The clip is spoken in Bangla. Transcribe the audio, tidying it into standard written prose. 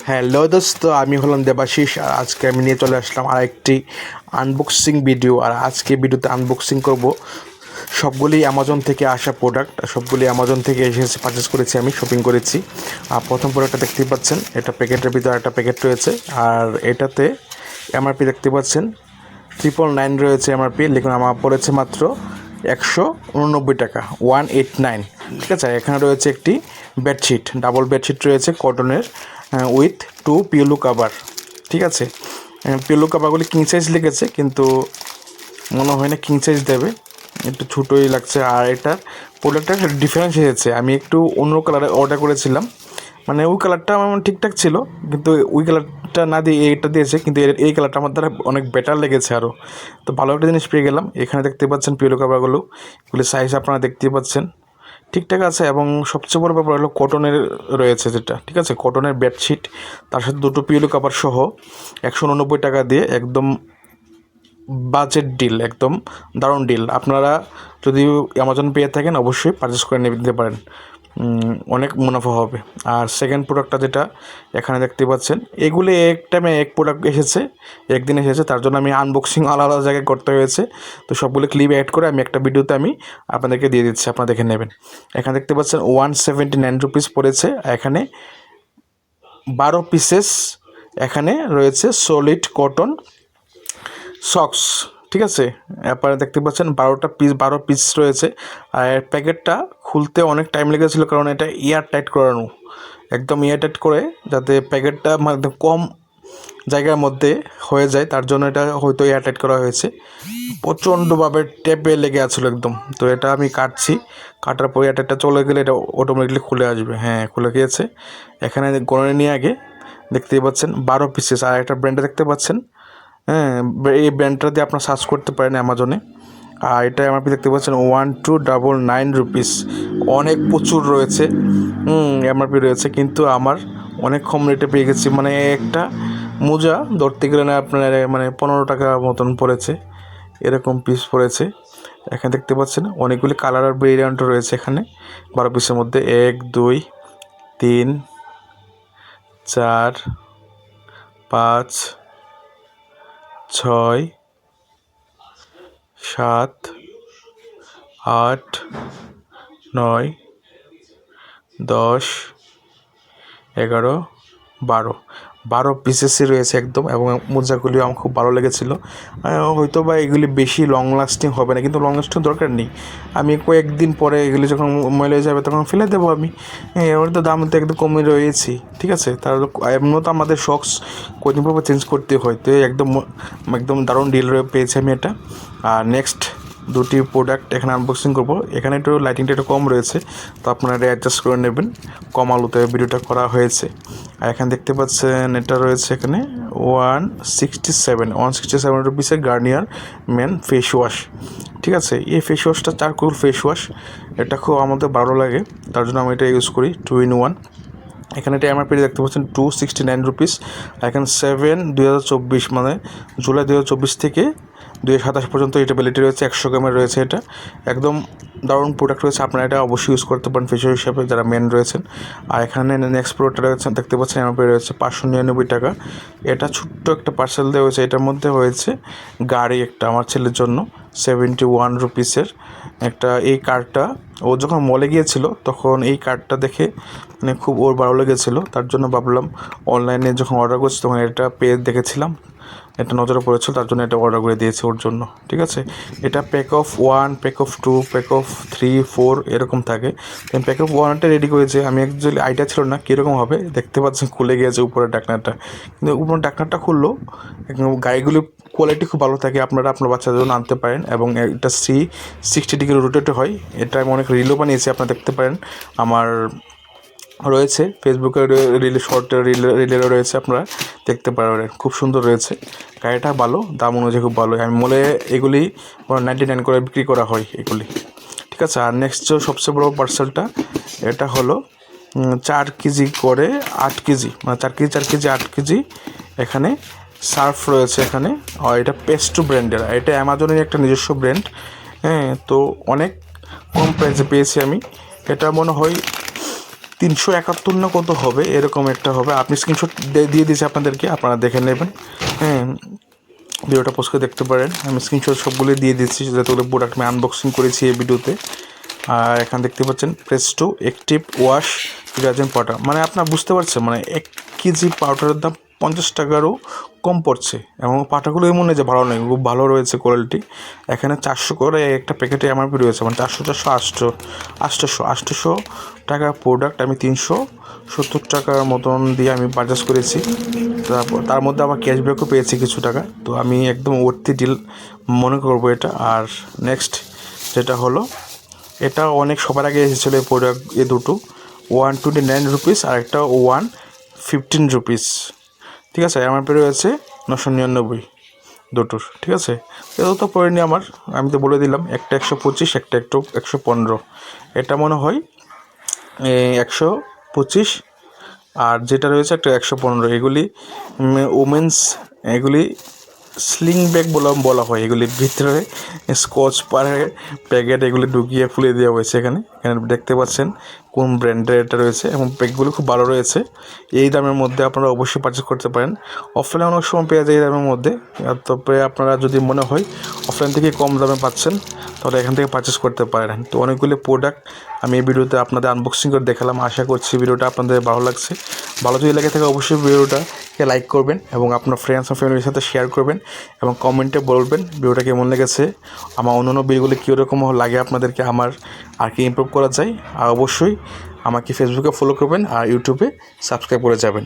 হ্যালো দোস্ত, আমি হলাম দেবাশিস। আর আজকে আমি নিয়ে চলে আসলাম আরেকটি আনবক্সিং ভিডিও। আর আজকে ভিডিওতে আনবক্সিং করব সবগুলি অ্যামাজন থেকে আসা প্রোডাক্ট। সবগুলি অ্যামাজন থেকে এসেছে, পারচেস করেছি, আমি শপিং করেছি। আর প্রথম প্রোডাক্টটা দেখতেই পাচ্ছেন, এটা প্যাকেটের ভিতরে একটা প্যাকেট রয়েছে। আর এটাতে এমআরপি দেখতে পাচ্ছেন 999 রয়েছে এমআরপি, লেখুন আমার পড়েছে মাত্র 189 টাকা, 189। ঠিক আছে, এখানে রয়েছে একটি বেডশিট, ডাবল বেডশিট রয়েছে কটনের, উইথ 2 পিলো কাভার। ঠিক আছে, পিলো কাভারগুলি কিং সাইজ লেগেছে, কিন্তু মনে হয় না কিং সাইজ দেবে, একটু ছোটোই লাগছে। আর এটার প্রোডাক্টটার ডিফারেন্স এসেছে, আমি একটু অন্য কালারে অর্ডার করেছিলাম, মানে ওই কালারটা আমার ঠিকঠাক ছিল, কিন্তু ওই কালারটা না দিয়ে এইটা দিয়েছে, কিন্তু এই কালারটা আমার দ্বারা অনেক বেটার লেগেছে আরও। তো ভালো একটা জিনিস পেয়ে গেলাম। এখানে দেখতে পাচ্ছেন পিলো কাভারগুলো, এগুলি সাইজ আপনারা দেখতেই পাচ্ছেন ঠিকঠাক আছে। এবং সবচেয়ে বড় ব্যাপার হলো কটনের রয়েছে যেটা, ঠিক আছে, কটনের বেডশিট, তার সাথে দুটো পিলো কাভার সহ 189 টাকা দিয়ে একদম বাজেট ডিল, একদম দারুণ ডিল। আপনারা যদি অ্যামাজন পেয়ে থাকেন অবশ্যই পারচেস করে নিতে পারেন, অনেক মুনাফা হবে। আর সেকেন্ড প্রোডাক্টটা যেটা এখানে দেখতে পাচ্ছেন, এগুলি এক টাইমে এক প্রোডাক্ট এসেছে, একদিন এসেছে, তার জন্য আমি আনবক্সিং আলাদা জায়গায় করতে হয়েছে। তো সবগুলো ক্লিপ অ্যাড করে আমি একটা ভিডিওতে আমি আপনাদেরকে দিয়ে দিচ্ছি, আপনারা দেখে নেবেন। এখানে দেখতে পাচ্ছেন 179 রুপিস পড়েছে। এখানে 12 পিসেস এখানে রয়েছে সলিড কটন সক্স। ঠিক আছে, আপনারা দেখতে পাচ্ছেন 12 পিস রয়েছে। আর প্যাকেটটা খুলতে অনেক টাইম লেগেছিলো, কারণ এটা এয়ার টাইট করানো, একদম এয়ার টাইট করে, যাতে প্যাকেটটা মানে কম জায়গার মধ্যে হয়ে যায়, তার জন্য এটা হয়তো এয়ার টাইট করা হয়েছে। প্রচণ্ডভাবে টেপে লেগে আসছিলো একদম। তো এটা আমি কাটার পর এয়ার টাইটটা চলে গেলে এটা অটোমেটিকলি খুলে আসবে। হ্যাঁ, খুলে গিয়েছে। এখানে গণনে নিয়ে আগে দেখতেই পাচ্ছেন 12 পিসেস। আর একটা ব্র্যান্ডে দেখতে পাচ্ছেন, হ্যাঁ, এই ব্র্যান্ডটা দিয়ে আপনার সার্চ করতে পারেন অ্যামাজনে। আর এটা এমআরপি দেখতে পাচ্ছেন 1299 রুপিস, অনেক প্রচুর রয়েছে, এমআরপি রয়েছে, কিন্তু আমার অনেক কম রেটে পেয়ে গেছি। মানে একটা মোজা ধরতে গেলে না আপনার মানে 15 টাকা মতন পড়েছে, এরকম পিস পড়েছে। এখানে দেখতে পাচ্ছেন অনেকগুলি কালার আর ভেরিয়েন্ট রয়েছে এখানে 12 পিসের মধ্যে। 1 2 3 4 5 6 7 8 9 10 11 12 পিসেসই রয়েছে একদম। এবং মোজাগুলিও আমার খুব ভালো লেগেছিলো। হয়তো বা এগুলি বেশি লং লাস্টিং হবে না, কিন্তু লং লাস্টিং দরকার নেই। আমি কয়েকদিন পরে এগুলি যখন ময়লা হয়ে যাবে তখন ফেলে দেবো আমি। এবার তো দাম তো একদম কমে রয়েছি, ঠিক আছে। তার এমনও তো আমাদের শক্স কদিন পর চেঞ্জ করতে হয়। তো একদম দারুণ ডিল পেয়েছি আমি এটা। আর নেক্সট দুটি প্রোডাক্ট এখানে আনবক্সিং করবো। এখানে একটু লাইটিংটা একটু কম রয়েছে, তো আপনারা অ্যাডজাস্ট করে নেবেন, কম আলোতে ভিডিওটা করা হয়েছে। আর এখানে দেখতে পাচ্ছেন এটা রয়েছে এখানে 167 রুপিসের গার্নিয়ার মেন ফেস ওয়াশ। ঠিক আছে, এই ফেস ওয়াশটা চারকোল ফেস ওয়াশ, এটা খুব আমাদের ভালো লাগে, তার জন্য আমি এটা ইউজ করি 2 in 1। এখানে এটা এমআরপি দেখতে পাচ্ছেন 269 রুপিস। এখানে 7/2024, মানে জুলাই 2024 থেকে 2027 পর্যন্ত এটা ভ্যালিডিটি রয়েছে। 100 গ্রামের রয়েছে। এটা একদম দারুণ প্রোডাক্ট রয়েছে, আপনারা এটা অবশ্যই ইউজ করতে পারেন ফেস ওয়াশ হিসাবে যারা মেন রয়েছেন। আর এখানে নেক্সট প্রোডাক্ট রয়েছে, দেখতে পাচ্ছেন এমআরপি রয়েছে 599 টাকা। এটা ছোট্ট একটা পার্সেল দেওয়া হয়েছে, এটার মধ্যে হয়েছে গাড়ি একটা আমার ছেলের জন্য 71 রুপিসের একটা। এই কার্ডটা ও যখন মলে গিয়েছিল তখন এই কার্ডটা দেখে মানে খুব ওর ভালো লেগেছিলো, তার জন্য ভাবলাম অনলাইনে যখন অর্ডার করছি তখন এটা পেয়ে দেখেছিলাম, এটা নজরে পড়েছিল, তার জন্য এটা অর্ডার করে দিয়েছি ওর জন্য। ঠিক আছে, এটা pack of 1, pack of 2, pack of 3, 4 এরকম থাকে। প্যাক অফ 1টা রেডি করেছে আমি, অ্যাকচুয়ালি আইডিয়া ছিল না কীরকম হবে। দেখতে পাচ্ছেন খুলে গিয়েছে উপরের ডাকনাটা, কিন্তু উপরের ডাকনাটা খুললো। গাড়িগুলির কোয়ালিটি খুব ভালো থাকে, আপনারা আপনার বাচ্চাদের জন্য আনতে পারেন। এবং এটা 360 ডিগ্রি রোটেট হয়। এটা আমি অনেক রিলও বানিয়েছি, আপনারা দেখতে পারেন, আমার রয়েছে ফেসবুকে শর্ট রিলেরও রয়েছে, আপনারা দেখতে পারেন, খুব সুন্দর রয়েছে। গাড়িটা ভালো, দাম অনুযায়ী খুব ভালো। আমি মলে এগুলি 99 করে বিক্রি করা হয় এগুলি। ঠিক আছে, আর নেক্সট সবচেয়ে বড়ো পার্সেলটা, এটা হলো 4 কেজি করে 8 কেজি, মানে 4 কেজি 8 কেজি এখানে সার্ফ রয়েছে এখানে। আর এটা পেস্টো ব্র্যান্ডের, এটা অ্যামাজনের একটা নিজস্ব ব্র্যান্ড। হ্যাঁ, তো অনেক কম প্রাইসে পেয়েছি আমি। এটা মনে হয় 371 না কত হবে, এরকম একটা হবে। আপনি স্ক্রিনশট দিয়ে দিয়েছি আপনাদেরকে, আপনারা দেখে নেবেন। হ্যাঁ, ভিডিওটা পোস্ট করে দেখতে পারেন। আমি স্ক্রিনশট সবগুলো দিয়ে দিচ্ছি, যতগুলো প্রোডাক্ট আমি আনবক্সিং করেছি এই ভিডিওতে। আর এখানে দেখতে পাচ্ছেন Presto active wash detergent powder, মানে আপনারা বুঝতে পারছেন, মানে 1 কেজি পাউডারের দাম 50 টাকারও কম পড়ছে। এবং পাউডারগুলো এমন নয় যে ভালো নয়, খুব ভালো রয়েছে কোয়ালিটি। এখানে 400 করে একটা প্যাকেটে এমআরপি রয়েছে, মানে 800 টাকার প্রোডাক্ট আমি 370 টাকার মতন দিয়ে আমি পারচেস করেছি। তার মধ্যে আবার ক্যাশব্যাকও পেয়েছি কিছু টাকা, তো আমি একদম ওর্থি ডিল মনে করবো এটা। আর নেক্সট যেটা হলো, এটা অনেক সবার আগে এসেছিলো এই প্রোডাক্ট, এই দুটো 129 রুপিস আর একটা 115 রুপিস, ঠিক আছে। এমআরপি রয়েছে 999 দুটোর, ঠিক আছে। এত তো পড়েনি আমার, আমি তো বলে দিলাম, একটা 125, একটা 115। এটা মনে হয় 125, আর যেটা রয়েছে একটা 115। এগুলি ওমেন্স, এগুলি স্লিং ব্যাগ বলা হয়। এগুলির ভিতরে স্কচ পারে প্যাকেট এগুলি ঢুকিয়ে ফুলে দেওয়া হয়েছে। এখানে দেখতে পাচ্ছেন কোন ব্র্যান্ডের এটা রয়েছে, এবং প্যাকগুলো খুব ভালো রয়েছে। এই দামের মধ্যে আপনারা অবশ্যই পারচেস করতে পারেন। অফলাইনে অনেক সময় পেয়ে যায় এই দামের মধ্যে, তবে আপনারা যদি মনে হয় অফলাইন থেকে কম দামে পাচ্ছেন, তাহলে এখান থেকে পারচেস করতে পারেন। তো অনেকগুলো প্রোডাক্ট আমি এই ভিডিওতে আপনাদের আনবক্সিং করে দেখালাম। আশা করছি ভিডিওটা আপনাদের ভালো লাগছে। ভালো যদি লেগে থাকে অবশ্যই ভিডিওটাকে লাইক করবেন, এবং আপনার ফ্রেন্ডস ও ফ্যামিলির সাথে শেয়ার করবেন, এবং কমেন্টে বলবেন ভিডিওটা কেমন লেগেছে, আমার অন্যান্য ভিডিওগুলো কীরকম লাগে আপনাদেরকে, আমার আর কি ইমপ্রুভ করা যায়। আর অবশ্যই আমাকে ফেসবুকে ফলো করবেন আর ইউটিউবে সাবস্ক্রাইব করে যাবেন।